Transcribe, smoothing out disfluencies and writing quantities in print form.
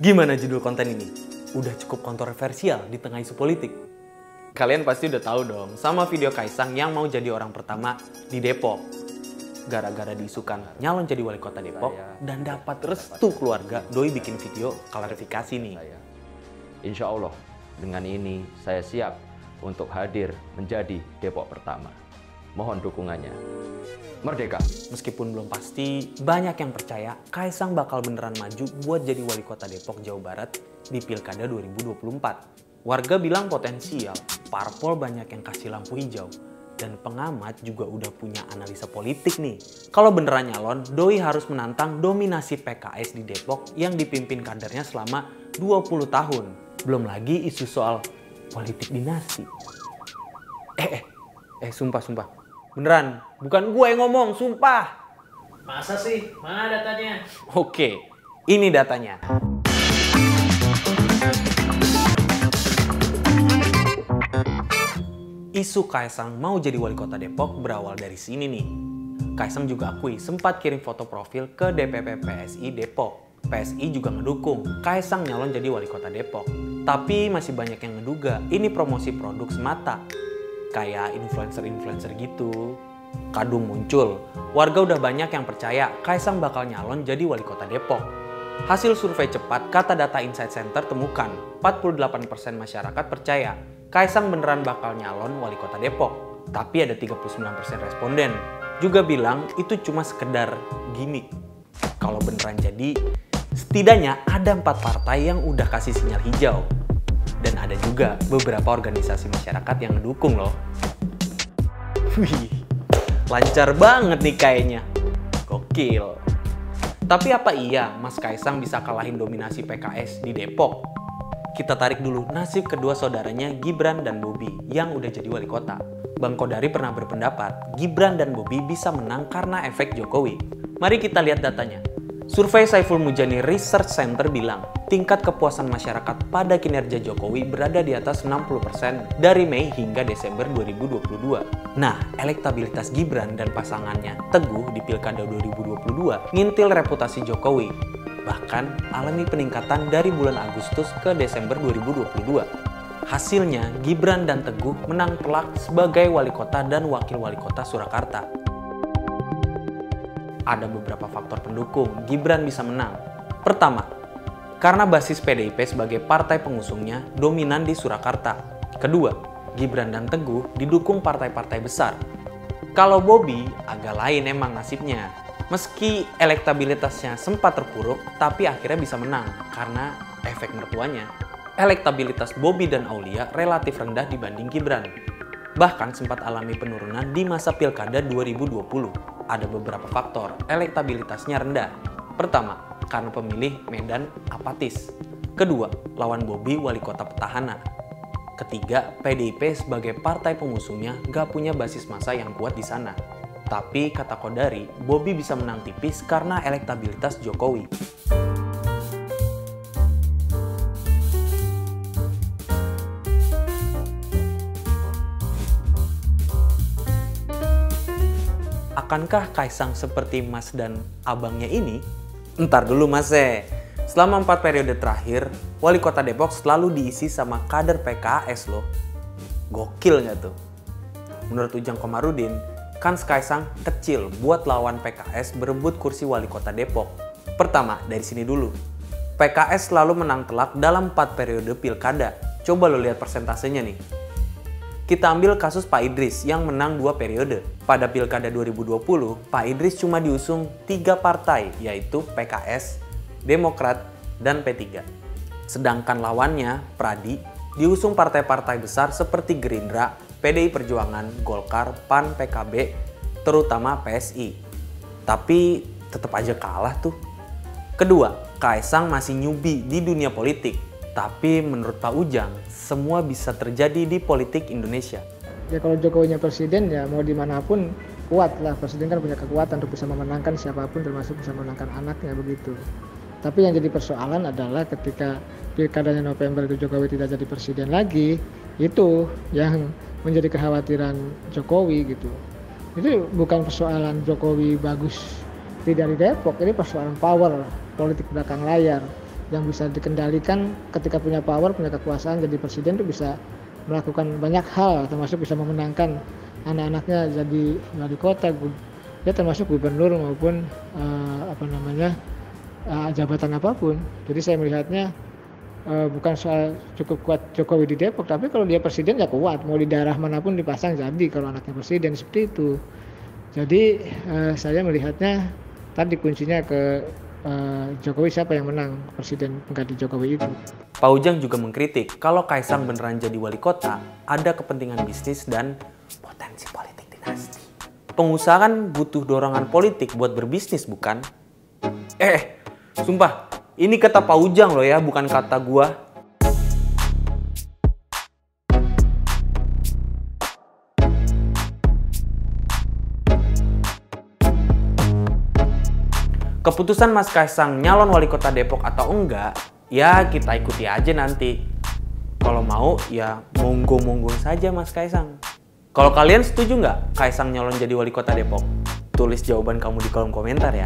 Gimana judul konten ini? Udah cukup kontroversial di tengah isu politik. Kalian pasti udah tahu dong sama video Kaisang yang mau jadi orang pertama di Depok. Gara-gara diisukan nyalon jadi wali kota Depok dan dapat restu keluarga, Doi bikin video klarifikasi nih. Insya Allah dengan ini saya siap untuk hadir menjadi Depok pertama. Mohon dukungannya. Merdeka! Meskipun belum pasti, banyak yang percaya Kaisang bakal beneran maju buat jadi wali kota Depok, Jawa Barat di Pilkada 2024. Warga bilang potensial, parpol banyak yang kasih lampu hijau, dan pengamat juga udah punya analisa politik nih. Kalau beneran nyalon, Doi harus menantang dominasi PKS di Depok yang dipimpin kadernya selama 20 tahun. Belum lagi isu soal politik dinasti. Sumpah. Beneran, bukan gue yang ngomong, sumpah. Masa sih? Mana datanya? Oke, ini datanya. Isu Kaisang mau jadi wali kota Depok berawal dari sini nih. Kaisang juga akui sempat kirim foto profil ke DPP PSI Depok. PSI juga ngedukung Kaisang nyalon jadi wali kota Depok. Tapi masih banyak yang ngeduga ini promosi produk semata. Kayak influencer-influencer gitu. Kadung muncul, warga udah banyak yang percaya Kaisang bakal nyalon jadi wali kota Depok. Hasil survei cepat kata data Insight Center temukan 48% masyarakat percaya Kaisang beneran bakal nyalon wali kota Depok. Tapi ada 39% responden juga bilang itu cuma sekedar gimmick. Kalau beneran jadi, setidaknya ada 4 partai yang udah kasih sinyal hijau. Dan ada juga beberapa organisasi masyarakat yang ngedukung loh. Wih, lancar banget nih kayaknya. Gokil. Tapi apa iya Mas Kaisang bisa kalahin dominasi PKS di Depok? Kita tarik dulu nasib kedua saudaranya Gibran dan Bobi yang udah jadi wali kota. Bang Kodari pernah berpendapat Gibran dan Bobi bisa menang karena efek Jokowi. Mari kita lihat datanya. Survei Saiful Mujani Research Center bilang tingkat kepuasan masyarakat pada kinerja Jokowi berada di atas 60% dari Mei hingga Desember 2022. Nah, elektabilitas Gibran dan pasangannya Teguh di Pilkada 2022 ngintil reputasi Jokowi. Bahkan alami peningkatan dari bulan Agustus ke Desember 2022. Hasilnya, Gibran dan Teguh menang telak sebagai wali kota dan wakil wali kota Surakarta. Ada beberapa faktor pendukung Gibran bisa menang. Pertama, karena basis PDIP sebagai partai pengusungnya dominan di Surakarta. Kedua, Gibran dan Teguh didukung partai-partai besar. Kalau Bobi agak lain emang nasibnya. Meski elektabilitasnya sempat terpuruk, tapi akhirnya bisa menang karena efek mertuanya. Elektabilitas Bobi dan Aulia relatif rendah dibanding Gibran. Bahkan sempat alami penurunan di masa Pilkada 2020. Ada beberapa faktor elektabilitasnya rendah. Pertama, karena pemilih Medan apatis. Kedua, lawan Bobi wali kota petahana. Ketiga, PDIP sebagai partai pengusungnya gak punya basis massa yang kuat di sana. Tapi kata Kodari, Bobi bisa menang tipis karena elektabilitas Jokowi. Akankah Kaisang seperti Mas dan abangnya ini? Entar dulu Mas. Selama 4 periode terakhir, wali kota Depok selalu diisi sama kader PKS loh. Gokil nggak tuh? Menurut Ujang Komarudin, kan Kaisang kecil buat lawan PKS berebut kursi wali kota Depok. Pertama, dari sini dulu. PKS selalu menang telak dalam 4 periode pilkada. Coba lo lihat persentasenya nih. Kita ambil kasus Pak Idris yang menang 2 periode. Pada Pilkada 2020, Pak Idris cuma diusung 3 partai, yaitu PKS, Demokrat, dan P3. Sedangkan lawannya, Pradi, diusung partai-partai besar seperti Gerindra, PDI Perjuangan, Golkar, PAN, PKB, terutama PSI. Tapi tetap aja kalah tuh. Kedua, Kaisang masih newbie di dunia politik. Tapi menurut Pak Ujang, semua bisa terjadi di politik Indonesia. Ya kalau Jokowinya presiden ya mau dimanapun kuat lah. Presiden kan punya kekuatan untuk bisa memenangkan siapapun termasuk bisa memenangkan anaknya begitu. Tapi yang jadi persoalan adalah ketika pilkadanya November itu Jokowi tidak jadi presiden lagi, itu yang menjadi kekhawatiran Jokowi gitu. Itu bukan persoalan Jokowi bagus tidak di Depok, ini persoalan power politik belakang layar. yang bisa dikendalikan ketika punya power, punya kekuasaan jadi presiden itu bisa melakukan banyak hal, termasuk bisa memenangkan anak-anaknya jadi wali kota, ya termasuk gubernur maupun jabatan apapun. Jadi saya melihatnya bukan soal cukup kuat Jokowi di Depok, tapi kalau dia presiden ya kuat, mau di daerah manapun dipasang jadi kalau anaknya presiden, seperti itu. Jadi saya melihatnya tadi kuncinya ke Jokowi, siapa yang menang presiden pengganti Jokowi itu. Pak Ujang juga mengkritik kalau Kaisang beneran jadi wali kota, ada kepentingan bisnis dan potensi politik dinasti. Pengusaha kan butuh dorongan politik buat berbisnis, bukan? Sumpah, ini kata Pak Ujang loh ya, bukan kata gua. Keputusan Mas Kaisang nyalon wali kota Depok atau enggak, ya kita ikuti aja nanti. Kalau mau, ya monggo-monggo saja Mas Kaisang. Kalau kalian setuju nggak Kaisang nyalon jadi wali kota Depok? Tulis jawaban kamu di kolom komentar ya.